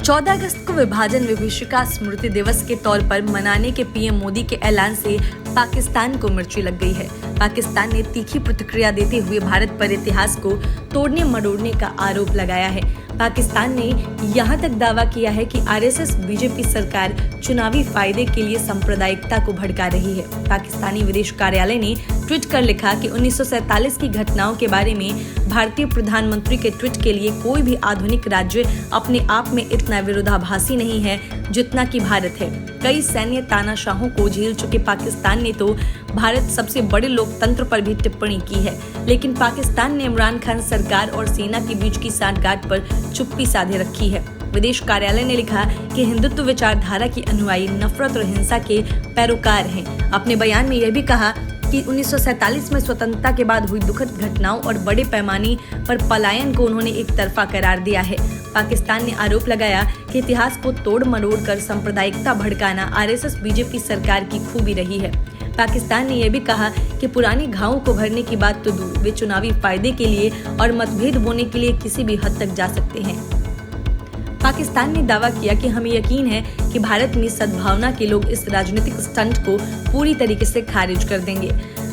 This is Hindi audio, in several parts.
14 अगस्त को विभाजन विभीषिका स्मृति दिवस के तौर पर मनाने के पीएम मोदी के ऐलान से पाकिस्तान को मिर्ची लग गई है। पाकिस्तान ने तीखी प्रतिक्रिया देते हुए भारत पर इतिहास को तोड़ने मरोड़ने का आरोप लगाया है। पाकिस्तान ने यहां तक दावा किया है कि आरएसएस बीजेपी सरकार चुनावी फायदे के लिए सांप्रदायिकता को भड़का रही है। पाकिस्तानी विदेश कार्यालय ने ट्वीट कर लिखा कि 1947 की घटनाओं के बारे में भारतीय प्रधानमंत्री के ट्वीट के लिए कोई भी आधुनिक राज्य अपने आप में इतना विरोधाभासी नहीं है जितना कि भारत है। कई सैन्य तानाशाहों को झेल चुके पाकिस्तान ने तो भारत सबसे बड़े लोकतंत्र पर भी टिप्पणी की है, लेकिन पाकिस्तान ने इमरान खान सरकार और सेना के बीच की सांठगांठ पर चुप्पी साधे रखी है। विदेश कार्यालय ने लिखा कि हिंदुत्व विचारधारा की अनुयायी नफरत और हिंसा के पैरोकार हैं। अपने बयान में यह भी कहा कि 1947 में स्वतंत्रता के बाद हुई दुखद घटनाओं और बड़े पैमाने पर पलायन को उन्होंने एक तरफा करार दिया है। पाकिस्तान ने आरोप लगाया कि इतिहास को तोड़ मरोड़ कर सांप्रदायिकता भड़काना आरएसएस बीजेपी सरकार की खूबी रही है। पाकिस्तान ने यह भी कहा कि पुराने घावों को भरने की बात तो दूर, वे चुनावी फायदे के लिए और मतभेद बोने के लिए किसी भी हद तक जा सकते हैं। पाकिस्तान ने दावा किया कि हमें यकीन है कि भारत में सद्भावना के लोग इस राजनीतिक स्टंट को पूरी तरीके से खारिज कर देंगे।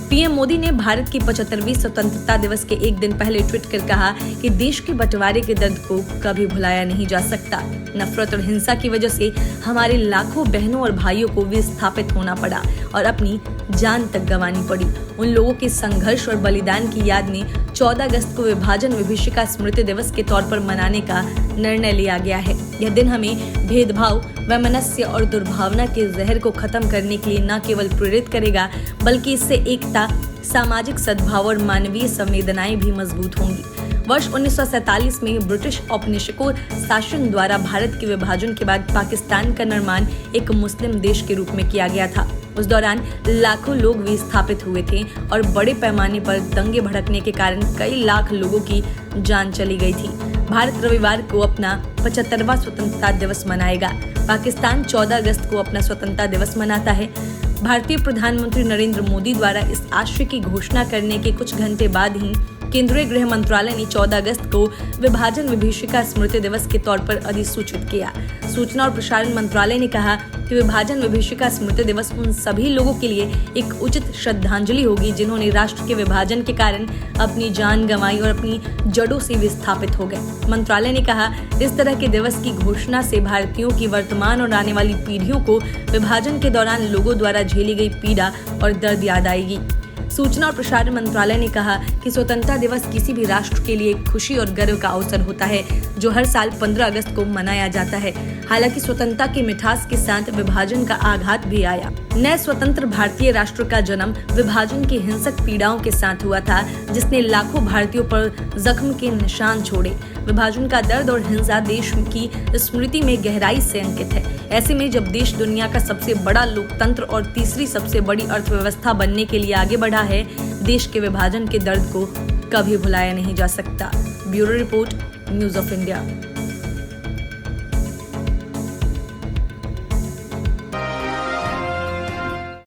पीएम मोदी ने भारत की 75वीं स्वतंत्रता दिवस के एक दिन पहले ट्वीट कर कहा कि देश के बंटवारे के दर्द को कभी भुलाया नहीं जा सकता। नफरत और हिंसा की वजह से हमारे लाखों बहनों और भाइयों को विस्थापित होना पड़ा और अपनी जान तक गंवानी पड़ी। उन लोगों के संघर्ष और बलिदान की याद में 14 अगस्त को विभाजन विभीषिका स्मृति दिवस के तौर पर मनाने का निर्णय लिया गया है। यह दिन हमें भेदभाव, वैमनस्य और दुर्भावना के जहर को खत्म करने के लिए न केवल प्रेरित करेगा, बल्कि इससे एकता, सामाजिक सद्भाव और मानवीय संवेदनाएं भी मजबूत होंगी। वर्ष 1947 में ब्रिटिश औपनिवेशिकों शासन द्वारा भारत के विभाजन के बाद पाकिस्तान का निर्माण एक मुस्लिम देश के रूप में किया गया था। उस दौरान लाखों लोग विस्थापित हुए थे और बड़े पैमाने पर दंगे भड़कने के कारण कई लाख लोगों की जान चली गई थी। भारत रविवार को अपना 75वां स्वतंत्रता दिवस मनाएगा। पाकिस्तान 14 अगस्त को अपना स्वतंत्रता दिवस मनाता है। भारतीय प्रधानमंत्री नरेंद्र मोदी द्वारा इस आशय की घोषणा करने के कुछ घंटे बाद ही केंद्रीय गृह मंत्रालय ने 14 अगस्त को विभाजन विभीषिका स्मृति दिवस के तौर पर अधिसूचित किया। सूचना और प्रसारण मंत्रालय ने कहा कि विभाजन विभीषिका स्मृति दिवस उन सभी लोगों के लिए एक उचित श्रद्धांजलि होगी जिन्होंने राष्ट्र के विभाजन के कारण अपनी जान गंवाई और अपनी जड़ों से विस्थापित हो गए। मंत्रालय ने कहा, इस तरह के दिवस की घोषणा से भारतीयों की वर्तमान और आने वाली पीढ़ियों को विभाजन के दौरान लोगों द्वारा झेली गई पीड़ा और दर्द याद आएगी। सूचना और प्रसारण मंत्रालय ने कहा कि स्वतंत्रता दिवस किसी भी राष्ट्र के लिए खुशी और गर्व का अवसर होता है, जो हर साल 15 अगस्त को मनाया जाता है। हालांकि स्वतंत्रता की मिठास के साथ विभाजन का आघात भी आया। नए स्वतंत्र भारतीय राष्ट्र का जन्म विभाजन की हिंसक पीड़ाओं के साथ हुआ था, जिसने लाखों भारतीयों पर जख्म के निशान छोड़े। विभाजन का दर्द और हिंसा देश की स्मृति में गहराई से अंकित है। ऐसे में जब देश दुनिया का सबसे बड़ा लोकतंत्र और तीसरी सबसे बड़ी अर्थव्यवस्था बनने के लिए आगे बढ़ा है, देश के विभाजन के दर्द को कभी भुलाया नहीं जा सकता। Bureau report, news of India.